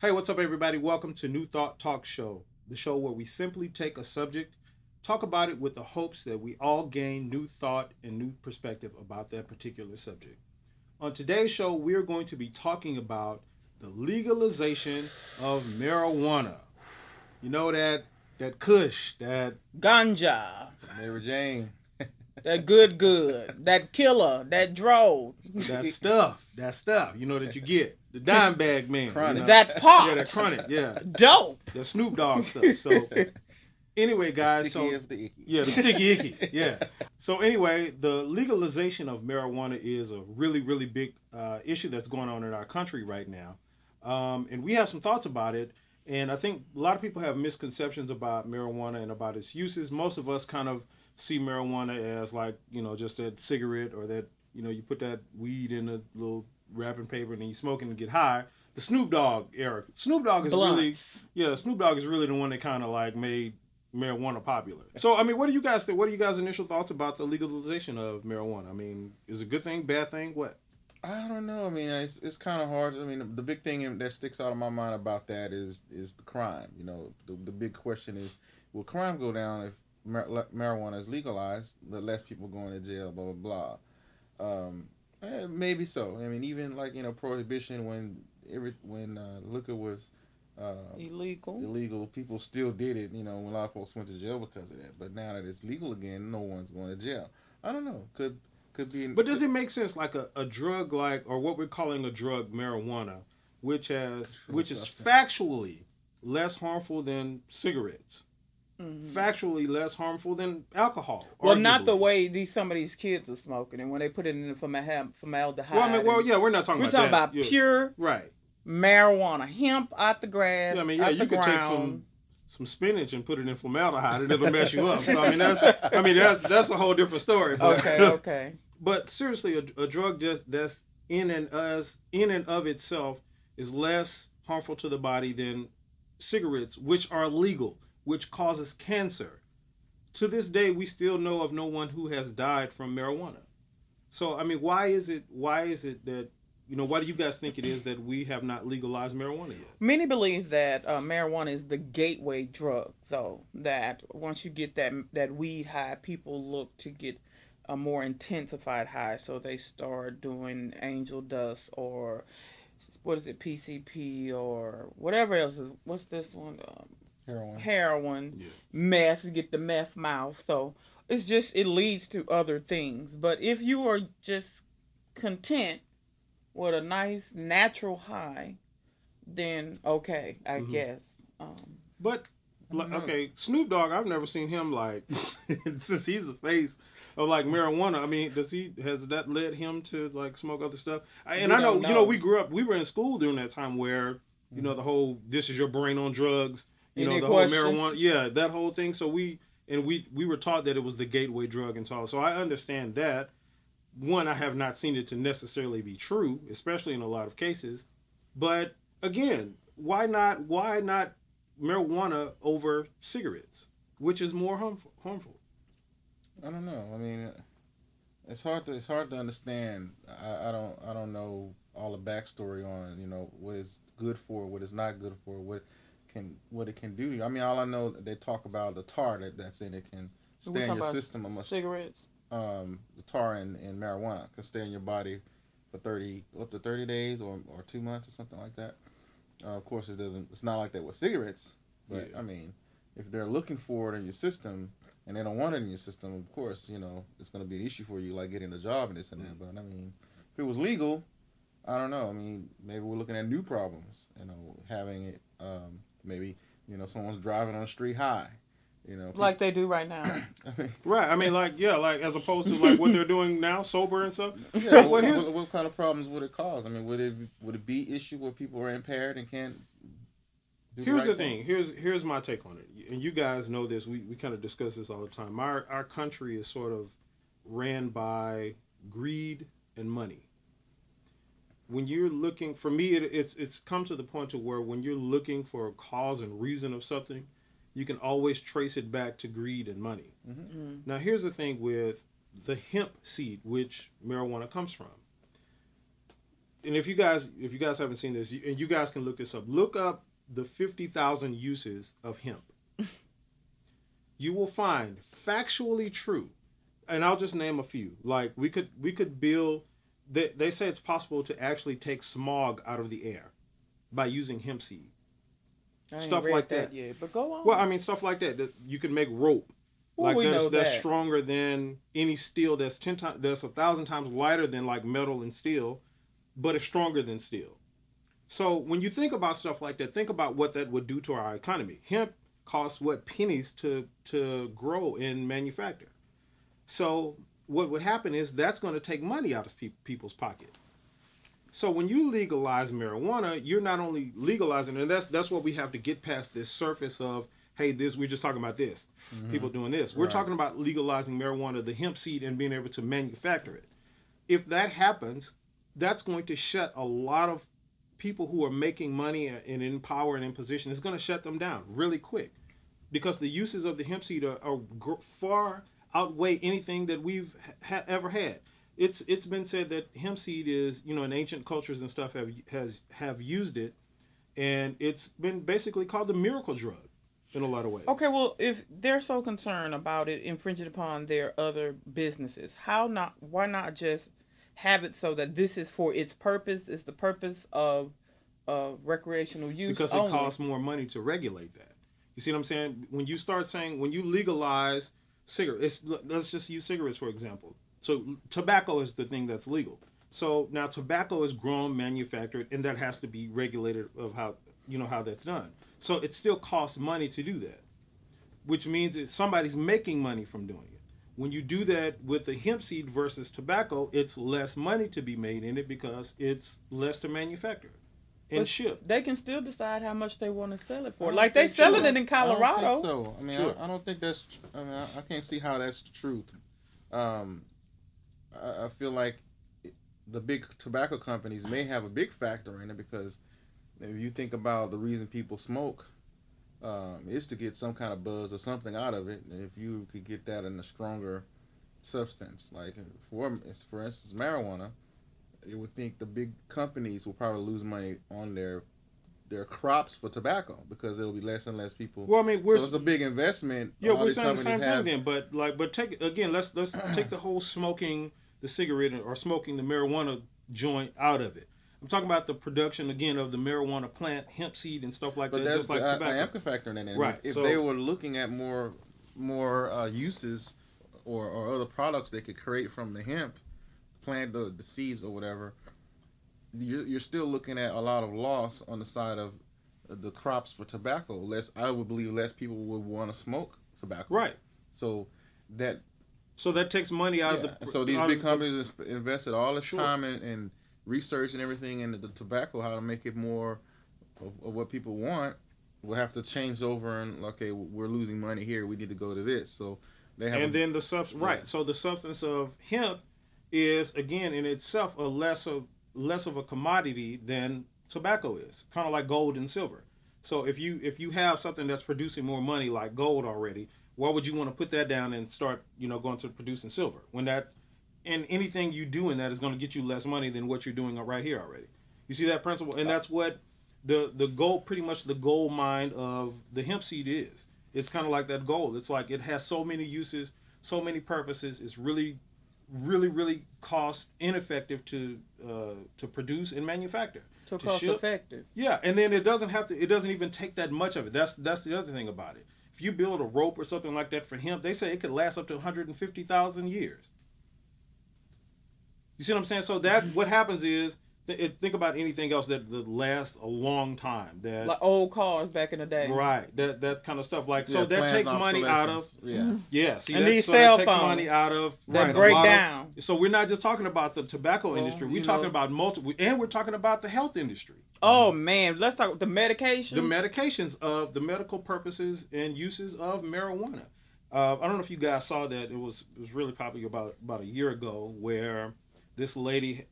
Hey, what's up, everybody? Welcome to New Thought Talk Show, the show where we simply take a subject, talk about it with the hopes that we all gain new thought and new perspective about that particular subject. On today's show, we're going to be talking about the legalization of marijuana. You know that Kush, that Ganja, Mary Jane. that good, that killer, that drove, that stuff. You know that you get the dime bag man, Chronic. you know? that pot, Yeah, that chronic, yeah, dope. that Snoop Dogg stuff. So anyway, guys, Sticky of the icky. yeah, the sticky icky. Yeah. So anyway, the legalization of marijuana is a really, really big issue that's going on in our country right now, and we have some thoughts about it. And I think a lot of people have misconceptions about marijuana and about its uses. Most of us kind of see marijuana as like just that cigarette or that you put that weed in a little wrapping paper and then you smoke it and get high. The Snoop Dogg era. Snoop Dogg is really Blunts. Snoop Dogg is really the one that kind of like made marijuana popular. So I mean, what do you guys think? What are you guys' initial thoughts about the legalization of marijuana? I mean, is it a good thing, bad thing, what? I don't know. I mean, it's kind of hard. I mean, the big thing that sticks out of my mind about that is the crime. You know, the big question is, will crime go down if marijuana is legalized? The less people going to jail, blah blah blah. Maybe so. I mean, even like prohibition when liquor was illegal, people still did it. You know, when a lot of folks went to jail because of that. But now that it's legal again, no one's going to jail. I don't know. Could be. But does it make sense like a drug like or what we're calling a drug, marijuana, which is factually less harmful than cigarettes? Factually less harmful than alcohol. Well, not the arguably. way some of these kids are smoking, and when they put it in formaldehyde. Well, I mean, yeah, we're not talking we're about talking that. about Yeah. pure Right. marijuana, hemp out the grass. Yeah, I mean, out you the could ground. take some spinach and put it in formaldehyde and it'll mess you up. So I mean, that's a whole different story. But, Okay. But seriously, a drug that's in and of itself is less harmful to the body than cigarettes, which are legal, which causes cancer. To this day, we still know of no one who has died from marijuana. So I mean, why is it that why do you guys think it is that we have not legalized marijuana yet? Many believe that marijuana is the gateway drug, though. That once you get that weed high, people look to get a more intensified high, so they start doing angel dust or what is it, PCP or whatever else is. What's this one? Heroin, Yeah. meth. You get the meth mouth. So it leads to other things. But if you are just content with a nice natural high, then okay, I guess. But okay, Snoop Dogg, I've never seen him like since he's the face of like marijuana. I mean, has that led him to like smoke other stuff? And I know, we were in school during that time where the whole "this is your brain on drugs," Any the questions? whole marijuana, yeah, that whole thing. So we were taught that it was the gateway drug and all. So I understand that. One, I have not seen it to necessarily be true, especially in a lot of cases. But again, why not marijuana over cigarettes, which is more harmful? I don't know. I mean, it's hard to understand. I don't know all the backstory on what it's good for, what it's not good for, what it can do to you. I mean, all I know they talk about the tar that's in it can stay in your system. Cigarettes. The tar in marijuana can stay in your body for up to 30 days or 2 months or something like that. Of course, it's not like that with cigarettes, but Yeah. I mean, if they're looking for it in your system and they don't want it in your system, of course, it's going to be an issue for you, like getting a job and this and that. But I mean, if it was legal, I don't know. I mean, maybe we're looking at new problems, having it, maybe, someone's driving on the street high. Like they do right now. I mean, Right. I mean, like as opposed to like what they're doing now, sober and stuff. yeah, So what kind of problems would it cause? I mean, would it be issue where people are impaired and can't do here's right the thing. Here's my take on it. And you guys know this. We kind of discuss this all the time. Our country is sort of ran by greed and money. When you're looking, for me, it's come to the point to where when you're looking for a cause and reason of something, you can always trace it back to greed and money. Now, here's the thing with the hemp seed, which marijuana comes from. and if you guys haven't seen this, and you guys can look this up, look up the 50,000 uses of hemp. You will find factually true, and I'll just name a few. Like we could build. They say it's possible to actually take smog out of the air by using hemp seed. Stuff like that. Yeah, but go on. Well, I mean, stuff like that you can make rope. Well, Like that's stronger than any steel. That's 1,000 times lighter than like metal and steel, but it's stronger than steel. So when you think about stuff like that, think about what that would do to our economy. Hemp costs pennies to grow and manufacture. So what would happen is that's going to take money out of people's pocket. So when you legalize marijuana, you're not only legalizing, and that's what we have to get past this surface of, hey, we're just talking about this, people doing this. We're talking about legalizing marijuana, the hemp seed, and being able to manufacture it. If that happens, that's going to shut a lot of people who are making money and in power and in position. It's going to shut them down really quick, because the uses of the hemp seed are far outweigh anything that we've ever had. It's been said that hemp seed is, in ancient cultures and stuff have used it, and it's been basically called the miracle drug in a lot of ways. Okay, well, if they're so concerned about it infringing upon their other businesses, why not just have it so that this is for its purpose, is the purpose of recreational use because only? It costs more money to regulate that. You see what I'm saying? When you legalize cigarettes, let's just use cigarettes for example. So tobacco is the thing that's legal. So now tobacco is grown, manufactured, and that has to be regulated of how that's done. So it still costs money to do that, which means that somebody's making money from doing it. When you do that with the hemp seed versus tobacco, it's less money to be made in it because it's less to manufacture and ship. They can still decide how much they want to sell it for. Like they selling it in Colorado. I don't think so. I mean, I don't think that's. I mean, I can't see how that's the truth. I feel like the big tobacco companies may have a big factor in it, because if you think about the reason people smoke, is to get some kind of buzz or something out of it. And if you could get that in a stronger substance, like for instance marijuana, you would think the big companies will probably lose money on their crops for tobacco, because it'll be less and less people. Well, I mean, so it's a big investment. Yeah, we're saying the same thing then, but take again. Let's take the whole smoking the cigarette or smoking the marijuana joint out of it. I'm talking about the production again of the marijuana plant, hemp seed, and stuff like that. Just like tobacco. I am factoring in it. Right. If they were looking at more uses or other products they could create from the hemp plant, the seeds or whatever, you're still looking at a lot of loss on the side of the crops for tobacco. I would believe less people would want to smoke tobacco. Right. So that takes money out of the. So these big companies invested all this time in research and everything into the tobacco, how to make it more of what people want. We'll have to change over and we're losing money here. We need to go to this. So they have. And then the substance, right? So the substance of hemp is again in itself less of a commodity than tobacco is, kind of like gold and silver. So if you have something that's producing more money like gold already, why would you want to put that down and start going to producing silver when and anything you do in that is going to get you less money than what you're doing right here already? You see that principle, and that's what the gold, pretty much the gold mine of the hemp seed is. It's kind of like that gold. It's like it has so many uses, so many purposes. It's really, really, really cost ineffective to produce and manufacture. So cost effective. Yeah, and then it doesn't even take that much of it. That's the other thing about it. If you build a rope or something like that for hemp, they say it could last up to 150,000 years. You see what I'm saying? So what happens is, think about anything else that lasts a long time. That like old cars back in the day. Right. That kind of stuff. So that takes money out of. Yeah. See, and that takes money out of. That break down. So we're not just talking about the tobacco industry. We're talking about multiple, and we're talking about the health industry. Oh man, let's talk about the medications. The medications of the medical purposes and uses of marijuana. I don't know if you guys saw that. It was really popular about a year ago, where this lady,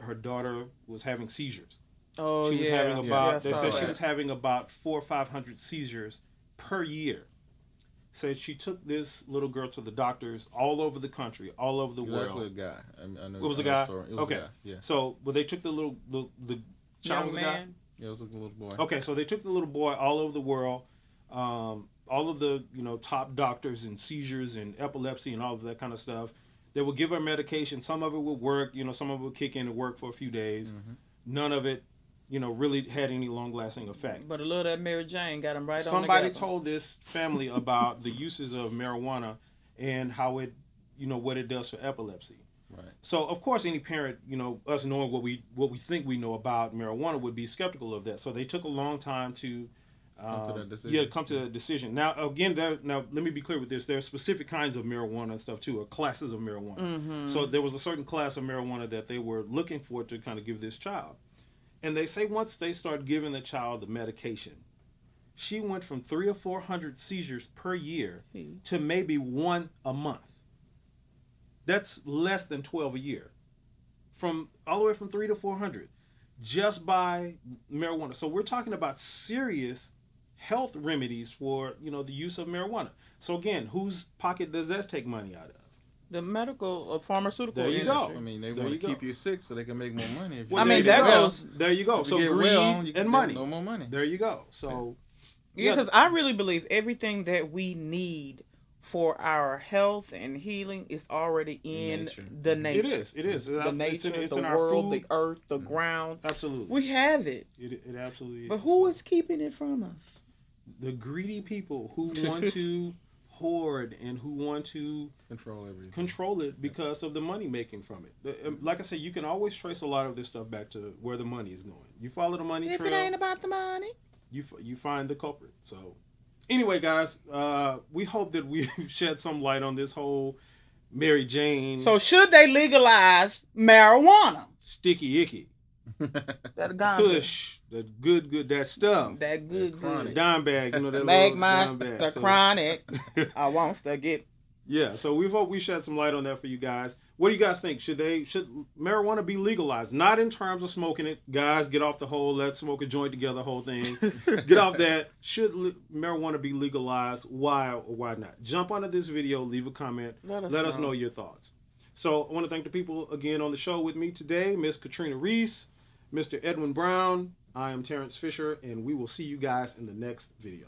her daughter was having seizures. Oh, she was having about. They said she was having about 400 or 500 seizures per year. said she took this little girl to the doctors all over the country, all over the It was world. actually a guy. I know, It was a I know the guy? story. It was Okay. a guy. Yeah. So, well, they took the child Young was a guy? man. Yeah, it was a little boy. Okay, so they took the little boy all over the world. All of the top doctors in seizures and epilepsy and all of that kind of stuff. They would give her medication. Some of it would work. Some of it would kick in and work for a few days. Mm-hmm. None of it, really had any long-lasting effect. But a little of that Mary Jane got him right Somebody on together. told this family about the uses of marijuana and how it, what it does for epilepsy. Right. So of course, any parent, us knowing what we think we know about marijuana would be skeptical of that. So they took a long time to Come to that decision. Yeah, come to that decision. Now, again, now let me be clear with this. There are specific kinds of marijuana and stuff too, or classes of marijuana. Mm-hmm. So there was a certain class of marijuana that they were looking for to kind of give this child. And they say once they start giving the child the medication, she went from 300 or 400 seizures per year to maybe 1 a month. That's less than 12 a year. From all the way from 300 to 400 just by marijuana. So we're talking about serious health remedies for, the use of marijuana. So again, whose pocket does that take money out of? The medical pharmaceutical There you industry. go. I mean, they There want you to go. keep you sick so they can make more money. If you Well, I mean, get that well, goes. There you go. if So you get greed well, you can and get money. no more money. There you go. So Yeah, because I really believe everything that we need for our health and healing is already in Nature. the nature. it is. The nature, it's the in our world, food. the earth, the ground. Absolutely. We have it. It absolutely is. But who is keeping it from us? The greedy people who want to hoard and who want to Control everything. control it because of the money making from it. Like I said, you can always trace a lot of this stuff back to where the money is going. You follow the money If trail, it ain't about the money. you find the culprit. So anyway, guys, we hope that we've shed some light on this whole Mary Jane So should they legalize marijuana? sticky icky That ganja. push, that good that stuff. That good, That chronic. good. Dime bag, that Make little my dime bag. the So- chronic. I wants to get. Yeah, so we hope we shed some light on that for you guys. What do you guys think? Should marijuana be legalized? Not in terms of smoking it. Guys, get off the whole let's smoke a joint together whole thing. Get off that. Should marijuana be legalized? Why or why not? Jump onto this video, leave a comment. Let us know your thoughts. So I want to thank the people again on the show with me today. Miss Katrina Reese, Mr. Edwin Brown. I am Terrence Fisher, and we will see you guys in the next video.